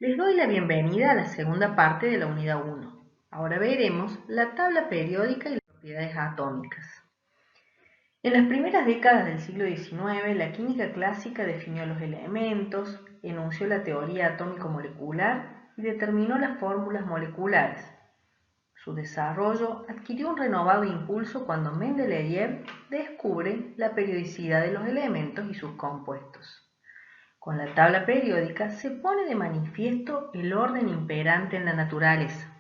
Les doy la bienvenida a la segunda parte de la unidad 1. Ahora veremos la tabla periódica y las propiedades atómicas. En las primeras décadas del siglo XIX, la química clásica definió los elementos, enunció la teoría atómico-molecular y determinó las fórmulas moleculares. Su desarrollo adquirió un renovado impulso cuando Mendeleev descubre la periodicidad de los elementos y sus compuestos. Con la tabla periódica se pone de manifiesto el orden imperante en la naturaleza.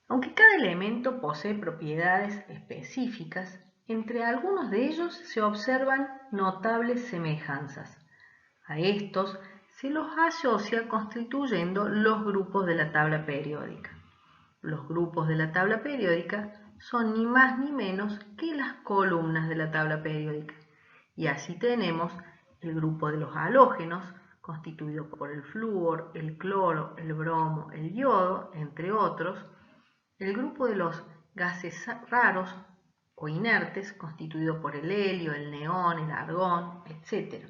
Aunque cada elemento posee propiedades específicas, entre algunos de ellos se observan notables semejanzas. A estos se los asocia constituyendo los grupos de la tabla periódica. Los grupos de la tabla periódica son ni más ni menos que las columnas de la tabla periódica. Y así tenemos el grupo de los halógenos, constituido por el flúor, el cloro, el bromo, el yodo, entre otros. El grupo de los gases raros o inertes, constituido por el helio, el neón, el argón, etc.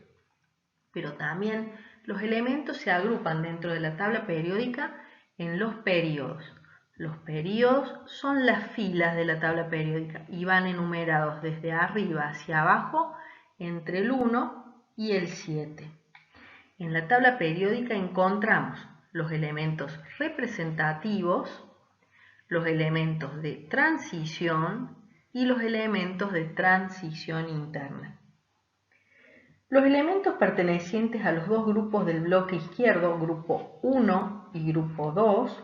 Pero también los elementos se agrupan dentro de la tabla periódica en los períodos. Los períodos son las filas de la tabla periódica y van enumerados desde arriba hacia abajo entre el 1 y el 7. En la tabla periódica encontramos los elementos representativos, los elementos de transición y los elementos de transición interna. Los elementos pertenecientes a los dos grupos del bloque izquierdo, grupo 1 y grupo 2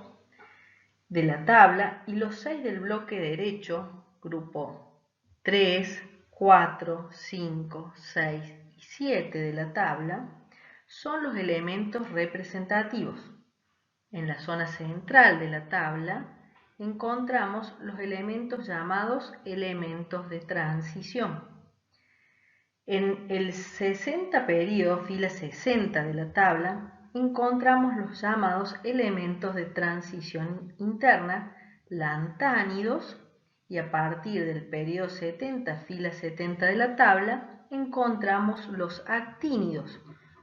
de la tabla, y los 6 del bloque derecho, grupo 3, 4, 5, 6 y 7 de la tabla, son los elementos representativos. En la zona central de la tabla encontramos los elementos llamados elementos de transición. En el 60 periodo, fila 60 de la tabla, encontramos los llamados elementos de transición interna, lantánidos, y a partir del periodo 70, fila 70 de la tabla, encontramos los actínidos.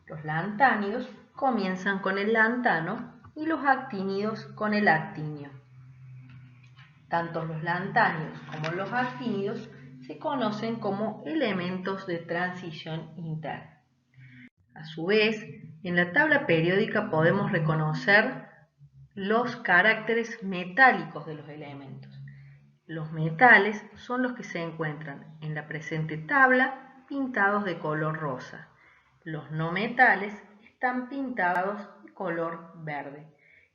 Los lantánidos comienzan con el lantano y los actínidos con el actinio. Tanto los lantánidos como los actínidos se conocen como elementos de transición interna. A su vez, en la tabla periódica podemos reconocer los caracteres metálicos de los elementos. Los metales son los que se encuentran en la presente tabla pintados de color rosa. Los no metales están pintados de color verde.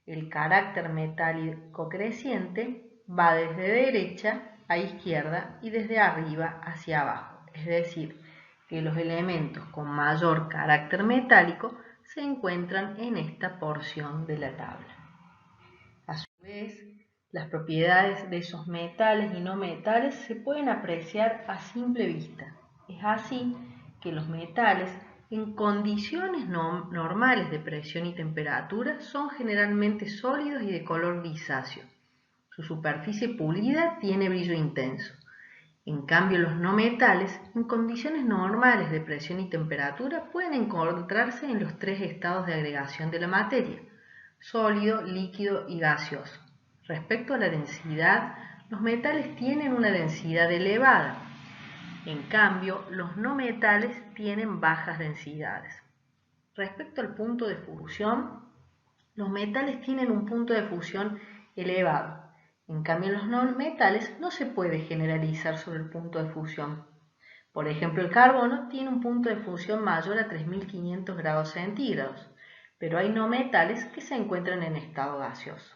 El carácter metálico creciente va desde derecha a izquierda y desde arriba hacia abajo, es decir, que los elementos con mayor carácter metálico se encuentran en esta porción de la tabla. A su vez, las propiedades de esos metales y no metales se pueden apreciar a simple vista. Es así que los metales en condiciones normales de presión y temperatura son generalmente sólidos y de color grisáceo. Su superficie pulida tiene brillo intenso. En cambio, los no metales, en condiciones normales de presión y temperatura, pueden encontrarse en los tres estados de agregación de la materia: sólido, líquido y gaseoso. Respecto a la densidad, los metales tienen una densidad elevada. En cambio, los no metales tienen bajas densidades. Respecto al punto de fusión, los metales tienen un punto de fusión elevado. En cambio, en los no metales no se puede generalizar sobre el punto de fusión. Por ejemplo, el carbono tiene un punto de fusión mayor a 3500 grados centígrados, pero hay no metales que se encuentran en estado gaseoso.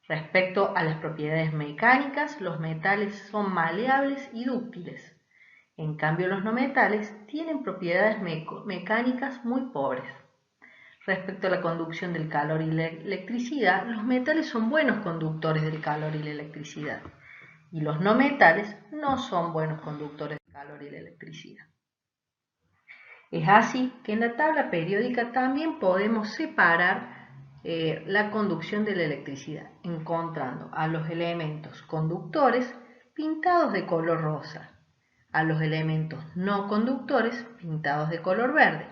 Respecto a las propiedades mecánicas, los metales son maleables y dúctiles. En cambio, los no metales tienen propiedades mecánicas muy pobres. Respecto a la conducción del calor y la electricidad, los metales son buenos conductores del calor y la electricidad, y los no metales no son buenos conductores del calor y la electricidad. Es así que en la tabla periódica también podemos separar la conducción de la electricidad, encontrando a los elementos conductores pintados de color rosa, a los elementos no conductores pintados de color verde,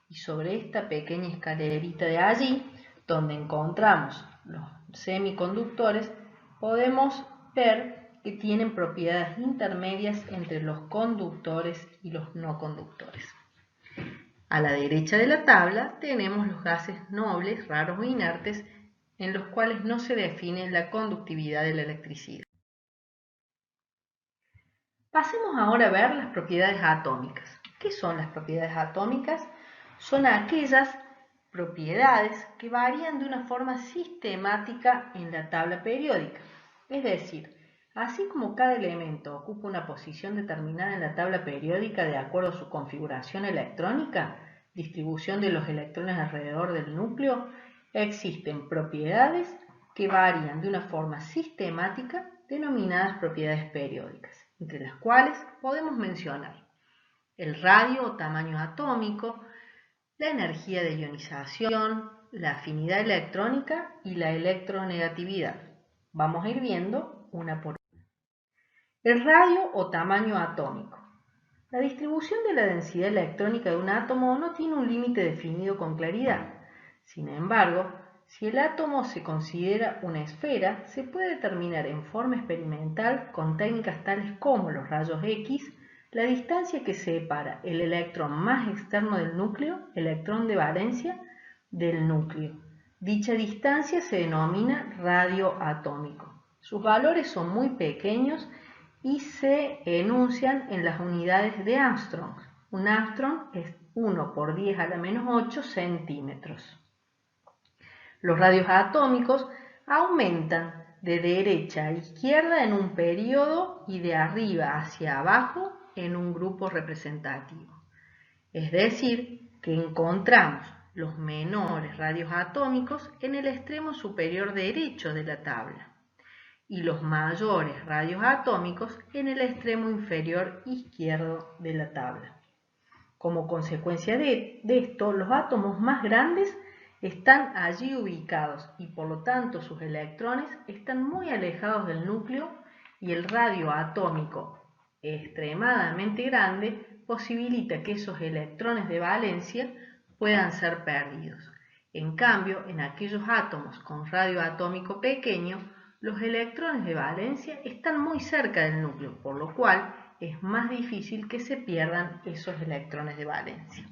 y sobre esta pequeña escalerita de allí, donde encontramos los semiconductores, podemos ver que tienen propiedades intermedias entre los conductores y los no conductores. A la derecha de la tabla tenemos los gases nobles, raros o inertes, en los cuales no se define la conductividad de la electricidad. Pasemos ahora a ver las propiedades atómicas. ¿Qué son las propiedades atómicas? Son aquellas propiedades que varían de una forma sistemática en la tabla periódica. Es decir, así como cada elemento ocupa una posición determinada en la tabla periódica de acuerdo a su configuración electrónica, distribución de los electrones alrededor del núcleo, existen propiedades que varían de una forma sistemática denominadas propiedades periódicas, entre las cuales podemos mencionar el radio o tamaño atómico, la energía de ionización, la afinidad electrónica y la electronegatividad. Vamos a ir viendo una por una. El radio o tamaño atómico. La distribución de la densidad electrónica de un átomo no tiene un límite definido con claridad. Sin embargo, si el átomo se considera una esfera, se puede determinar en forma experimental con técnicas tales como los rayos X la distancia que separa el electrón más externo del núcleo, electrón de valencia, del núcleo. Dicha distancia se denomina radio atómico. Sus valores son muy pequeños y se enuncian en las unidades de Armstrong. Un Armstrong es 1 por 10 a la menos 8 centímetros. Los radios atómicos aumentan de derecha a izquierda en un periodo y de arriba hacia abajo en un grupo representativo. Es decir, que encontramos los menores radios atómicos en el extremo superior derecho de la tabla y los mayores radios atómicos en el extremo inferior izquierdo de la tabla. Como consecuencia de esto, los átomos más grandes están allí ubicados y por lo tanto sus electrones están muy alejados del núcleo y el radio atómico extremadamente grande posibilita que esos electrones de valencia puedan ser perdidos. En cambio, en aquellos átomos con radio atómico pequeño, los electrones de valencia están muy cerca del núcleo, por lo cual es más difícil que se pierdan esos electrones de valencia.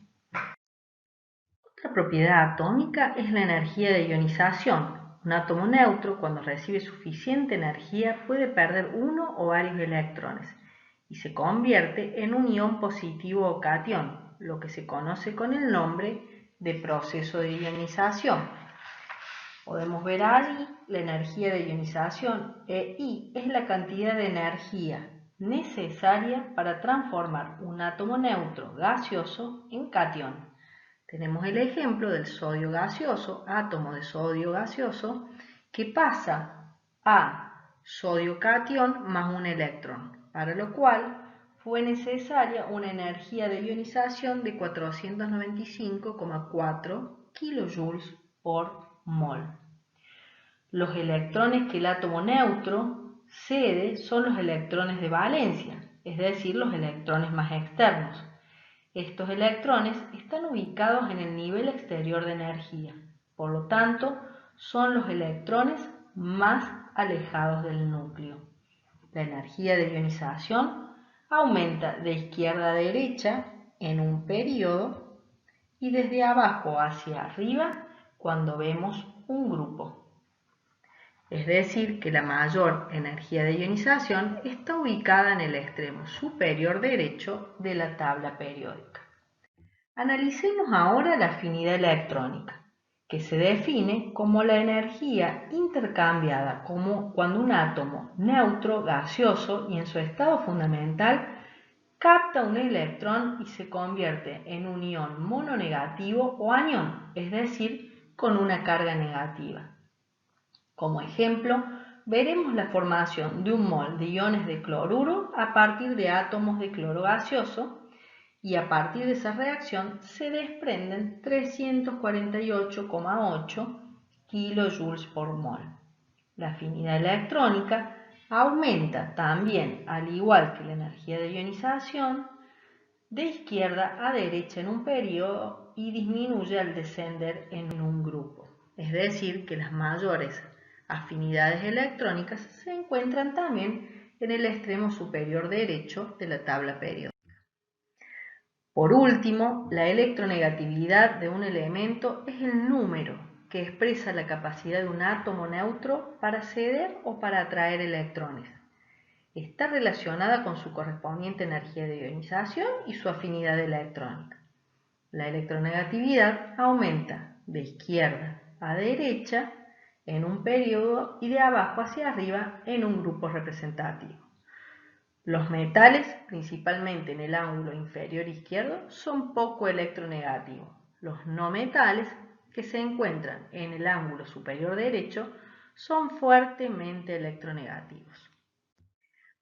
Otra propiedad atómica es la energía de ionización. Un átomo neutro, cuando recibe suficiente energía, puede perder uno o varios electrones y se convierte en un ion positivo o catión, lo que se conoce con el nombre de proceso de ionización. Podemos ver allí la energía de ionización I es la cantidad de energía necesaria para transformar un átomo neutro gaseoso en catión. Tenemos el ejemplo del sodio gaseoso, átomo de sodio gaseoso, que pasa a sodio catión más un electrón, para lo cual fue necesaria una energía de ionización de 495,4 kilojoules por mol. Los electrones que el átomo neutro cede son los electrones de valencia, es decir, los electrones más externos. Estos electrones están ubicados en el nivel exterior de energía, por lo tanto, son los electrones más alejados del núcleo. La energía de ionización aumenta de izquierda a derecha en un periodo y desde abajo hacia arriba cuando vemos un grupo. Es decir, que la mayor energía de ionización está ubicada en el extremo superior derecho de la tabla periódica. Analicemos ahora la afinidad electrónica, que se define como la energía intercambiada cuando un átomo neutro, gaseoso y en su estado fundamental capta un electrón y se convierte en un ion mononegativo o anión, es decir, con una carga negativa. Como ejemplo, veremos la formación de un mol de iones de cloruro a partir de átomos de cloro gaseoso y a partir de esa reacción se desprenden 348,8 kilojoules por mol. La afinidad electrónica aumenta también, al igual que la energía de ionización, de izquierda a derecha en un periodo y disminuye al descender en un grupo. Es decir, que las mayores afinidades electrónicas se encuentran también en el extremo superior derecho de la tabla periódica. Por último, la electronegatividad de un elemento es el número que expresa la capacidad de un átomo neutro para ceder o para atraer electrones. Está relacionada con su correspondiente energía de ionización y su afinidad electrónica. La electronegatividad aumenta de izquierda a derecha en un periodo y de abajo hacia arriba en un grupo representativo. Los metales, principalmente en el ángulo inferior izquierdo, son poco electronegativos. Los no metales, que se encuentran en el ángulo superior derecho, son fuertemente electronegativos.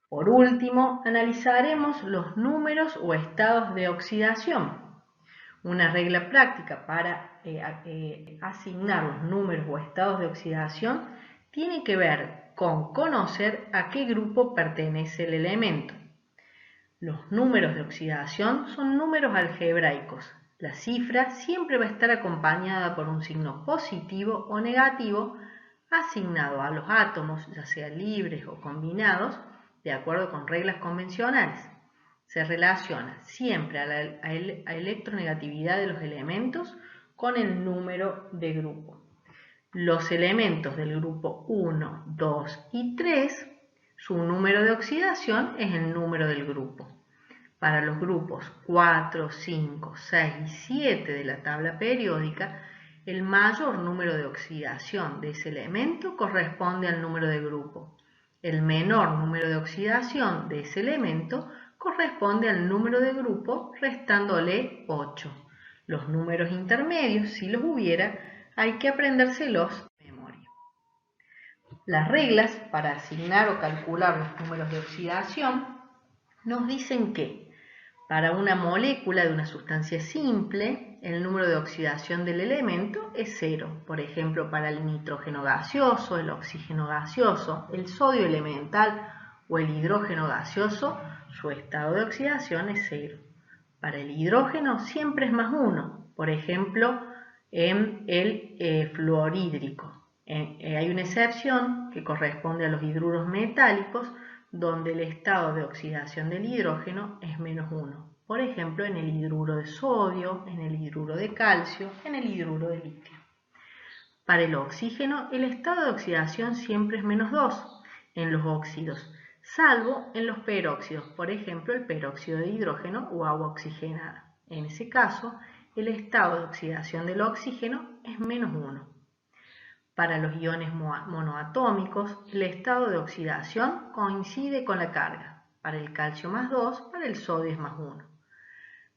Por último, analizaremos los números o estados de oxidación. Una regla práctica para asignar los números o estados de oxidación tiene que ver con conocer a qué grupo pertenece el elemento. Los números de oxidación son números algebraicos. La cifra siempre va a estar acompañada por un signo positivo o negativo asignado a los átomos, ya sea libres o combinados, de acuerdo con reglas convencionales. Se relaciona siempre a la electronegatividad de los elementos con el número de grupo. Los elementos del grupo 1, 2 y 3, su número de oxidación es el número del grupo. Para los grupos 4, 5, 6 y 7 de la tabla periódica, el mayor número de oxidación de ese elemento corresponde al número de grupo. El menor número de oxidación de ese elemento corresponde al número de grupo, restándole 8. Los números intermedios, si los hubiera, hay que aprendérselos de memoria. Las reglas para asignar o calcular los números de oxidación nos dicen que para una molécula de una sustancia simple, el número de oxidación del elemento es 0. Por ejemplo, para el nitrógeno gaseoso, el oxígeno gaseoso, el sodio elemental o el hidrógeno gaseoso, su estado de oxidación es 0. Para el hidrógeno siempre es más 1. Por ejemplo, en el fluorhídrico. Hay una excepción que corresponde a los hidruros metálicos, donde el estado de oxidación del hidrógeno es menos 1. Por ejemplo, en el hidruro de sodio, en el hidruro de calcio, en el hidruro de litio. Para el oxígeno, el estado de oxidación siempre es menos 2 en los óxidos, salvo en los peróxidos, por ejemplo, el peróxido de hidrógeno o agua oxigenada. En ese caso, el estado de oxidación del oxígeno es menos 1. Para los iones monoatómicos, el estado de oxidación coincide con la carga. Para el calcio más 2, para el sodio es más 1.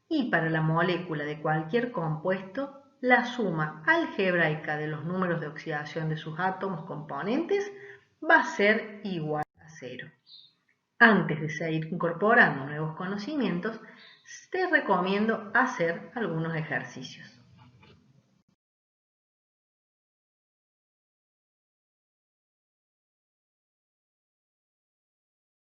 Y para la molécula de cualquier compuesto, la suma algebraica de los números de oxidación de sus átomos componentes va a ser igual a 0. Antes de seguir incorporando nuevos conocimientos, te recomiendo hacer algunos ejercicios.